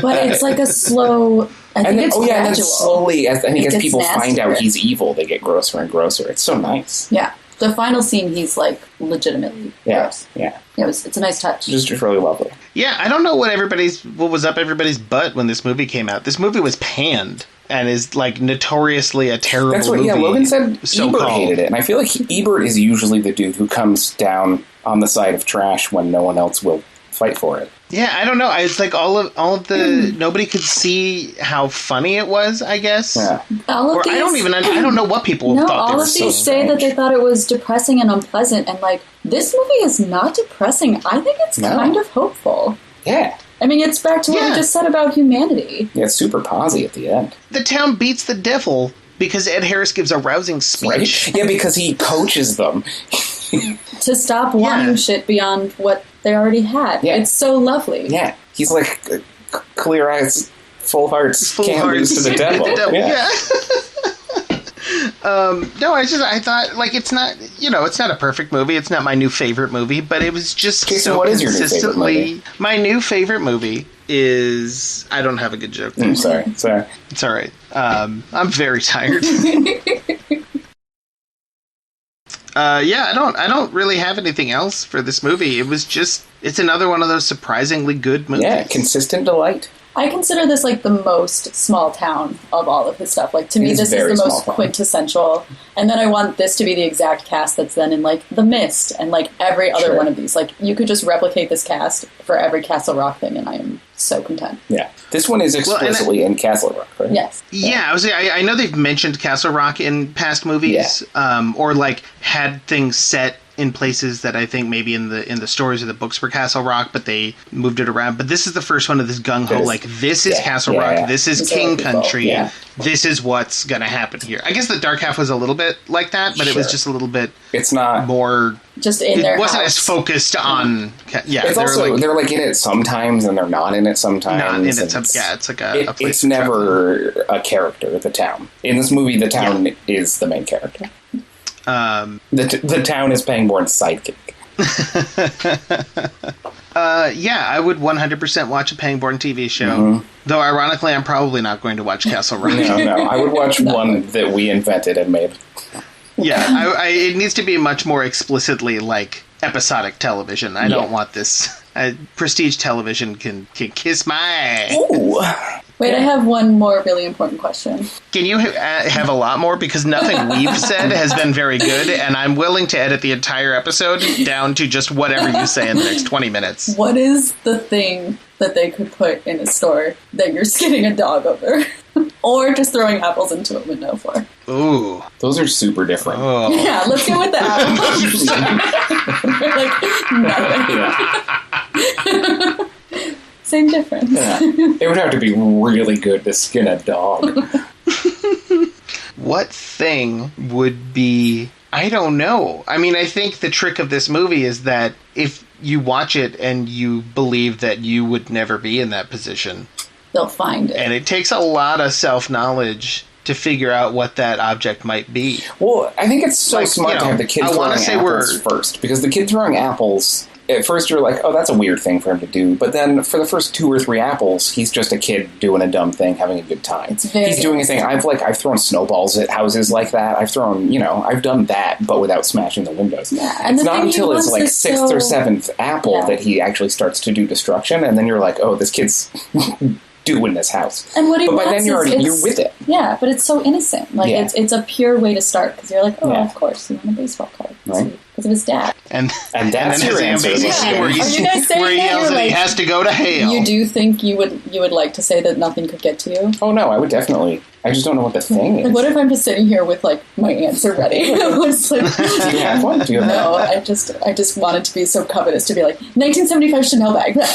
But it's like a slow... I think it's gradual. And then slowly, as people nastier. find out he's evil, they get grosser and grosser. It's so nice. Yeah. The final scene, he's like legitimately gross. Yeah. It's a nice touch. It's just really lovely. Yeah, I don't know what was up everybody's butt when this movie came out. This movie was panned and is like notoriously a terrible movie. Yeah, Logan said Ebert hated it. And I feel like Ebert is usually the dude who comes down on the side of trash when no one else will fight for it. Yeah, I don't know. It's like all of the nobody could see how funny it was, I guess. Yeah. Or I don't know what people thought all they were of seeing. these say that they thought it was depressing and unpleasant, and like this movie is not depressing. I think it's kind of hopeful. Yeah. I mean, it's back to what we just said about humanity. Yeah, it's super posy at the end. The town beats the devil because Ed Harris gives a rousing speech. Right? Yeah, because he coaches them. To stop wanting shit beyond what they already had. Yeah. It's so lovely. Yeah. He's like, clear eyes, full hearts, can't lose to the devil. Yeah. No, I thought, like, it's not, it's not a perfect movie. It's not my new favorite movie, but it was just so what is your new favorite movie? My new favorite movie is, I don't have a good joke. Sorry. It's all right. I'm very tired. I don't really have anything else for this movie. It's another one of those surprisingly good movies. Yeah, consistent delight. I consider this like the most small town of all of his stuff. Like to me, this is the most quintessential. And then I want this to be the exact cast that's then in like The Mist and like every other one of these. Like you could just replicate this cast for every Castle Rock thing, and I am so content. Yeah, this one is explicitly in Castle Rock, right? Yes. Yeah, I know they've mentioned Castle Rock in past movies, or like had things set in places that I think maybe in the stories or the books were Castle Rock, but they moved it around. But this is the first one of this gung-ho, like, this is Castle Rock, this is King Country, this is what's gonna happen here. I guess the Dark Half was a little bit like that, but it was just a little bit it's not more... Just in their wasn't house. as focused on... Yeah, it's also, they're like in it sometimes, and they're not in it sometimes. Not in it sometimes, it's like a place. It's never a character, the town. In this movie, the town is the main character. The town is Pangborn's sidekick. I would 100% watch a Pangborn TV show. Though, ironically, I'm probably not going to watch Castle Rock. No. I would watch one that we invented and made. Yeah, it needs to be much more explicitly, like, episodic television. I don't want this. Prestige television can kiss my ass. Ooh. Wait, I have one more really important question. Can you have a lot more? Because nothing we've said has been very good, and I'm willing to edit the entire episode down to just whatever you say in the next 20 minutes. What is the thing that they could put in a store that you're skinning a dog over? Or just throwing apples into a window for? Ooh. Those are super different. Oh. Yeah, let's go with the apples. Like, nothing. Same difference. Yeah. It would have to be really good to skin a dog. What thing would be... I don't know. I mean, I think the trick of this movie is that if you watch it and you believe that you would never be in that position... They'll find it. And it takes a lot of self-knowledge to figure out what that object might be. Well, I think it's so smart to have the kid throwing apples first. Because the kid throwing apples... At first you're like, oh, that's a weird thing for him to do. But then for the first 2 or 3 apples, he's just a kid doing a dumb thing, having a good time. He's doing a thing. I've thrown snowballs at houses like that. I've thrown, I've done that, but without smashing the windows. Yeah, and it's not until it's like 6th or 7th apple that he actually starts to do destruction. And then you're like, oh, this kid's doing this house. And what he but by then you're with it. Yeah, but it's so innocent. Like, it's a pure way to start. Because you're like, oh, of course, you want a baseball card. Right. Because of his dad. And that's then your answer. Where he yells that he has to go to hell. You do think you would like to say that nothing could get to you? Oh, no, I would definitely. I just don't know what the thing is. Like, what if I'm just sitting here with, like, my answer ready? It's like, do you have one? Do you have no, I just wanted to be so covetous to be like, 1975 Chanel bag. But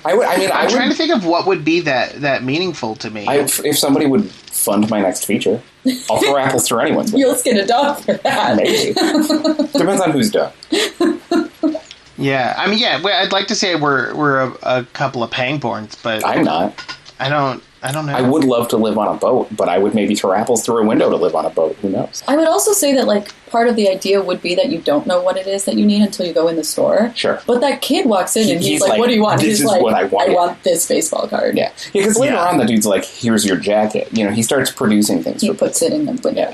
I'm trying to think of what would be that meaningful to me. If somebody would fund my next feature, I'll throw apples through anyone's way. You'll skin a dog for that. Maybe. Depends on who's done. Yeah, I mean, I'd like to say we're a couple of Pangborns, but I'm not. I don't know. I would love to live on a boat, but I would maybe throw apples through a window to live on a boat. Who knows? I would also say that, like, part of the idea would be that you don't know what it is that you need until you go in the store. Sure. But that kid walks in and he's like, what do you want? He's like, what I want. I want this baseball card. Yeah. Because later on, the dude's like, here's your jacket. He starts producing things. He puts it in the window.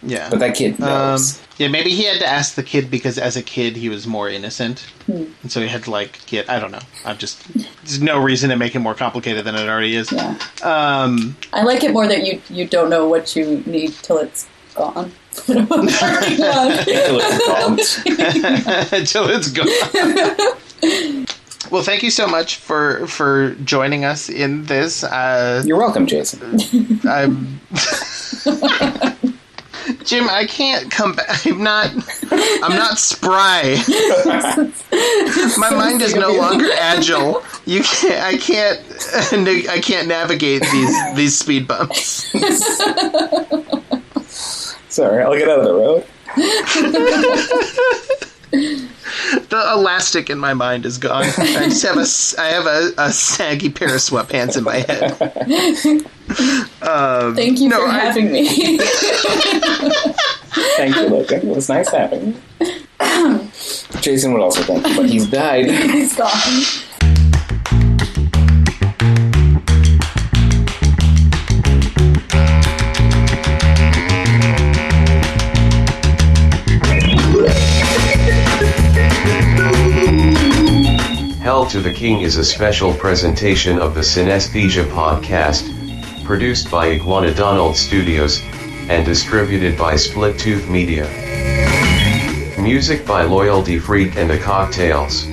Yeah. But that kid knows. Maybe he had to ask the kid because as a kid he was more innocent. And so he had to, like, I don't know. There's no reason to make it more complicated than it already is. Yeah. I like it more that you don't know what you need till it's gone. Until it's gone. Well, thank you so much for joining us in this. You're welcome, Jason. Jim, I can't come back. I'm not spry. My mind is no longer agile. I can't navigate these speed bumps. Sorry, I'll get out of the road. The elastic in my mind is gone. I just have a saggy pair of sweatpants in my head. Thank you for having me. Thank you, Logan. It was nice having you. Jason would also thank you, but he's died. He's gone. Hell to the King is a special presentation of the Cinesthesia podcast, produced by Iguanodonald Studios, and distributed by Split Tooth Media. Music by Loyalty Freak and the Cocktails.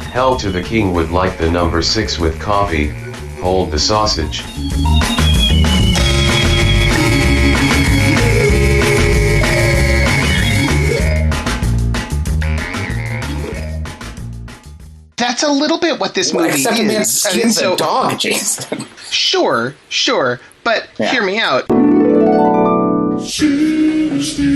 Hell to the King would like the number 6 with coffee, hold the sausage. That's a little bit what this movie Except is. a man skins a dog, Jason. Sure, but hear me out. Cinesthesia.